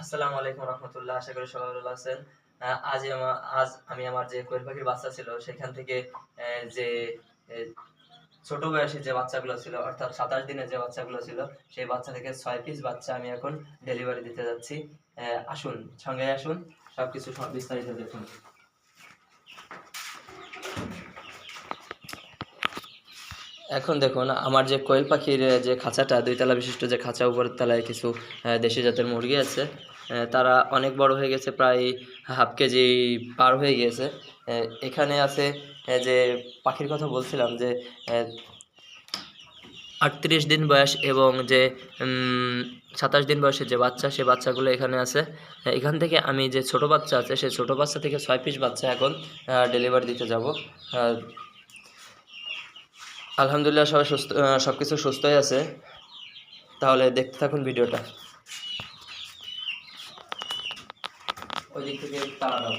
আসসালামু আলাইকুম রহমতুল্লাহ। আশা করি সবাই ভালো আছেন। আজ আমি আমার যে কোয়েল পাখির বাচ্চা ছিল সেখান থেকে যে ছোট বয়সী যে বাচ্চাগুলো ছিল অর্থাৎ 27 দিনের যে বাচ্চাগুলো ছিল সেই বাচ্চা থেকে 6 পিস বাচ্চা আমি এখন ডেলিভারি দিতে যাচ্ছি। আসুন, সঙ্গে আসুন, সবকিছু বিস্তারিত দেখুন। এখন দেখুন আমার যে কোয়েল পাখির যে খাঁচাটা, 2 তলা বিশিষ্ট যে খাঁচা, উপরের তলায় কিছু দেশি জাতের মুরগি আছে। তারা অনেক বড় হয়ে গেছে, প্রায় হাফ কেজি পার হয়ে গিয়েছে। এখানে আছে যে পাখির কথা বলছিলাম যে 38 দিন বয়স এবং যে 27 দিন বয়সের যে বাচ্চা, সে বাচ্চাগুলো এখানে আছে। এখান থেকে আমি যে ছোট বাচ্চা আছে সেই ছোট বাচ্চা থেকে 6 পিস বাচ্চা এখন ডেলিভারি দিতে যাব। আলহামদুলিল্লাহ সবাই সুস্থ, সব কিছু সুস্থই আছে। তাহলে দেখতে থাকুন ভিডিওটা। ওই দিক থেকে তাড়া দাও।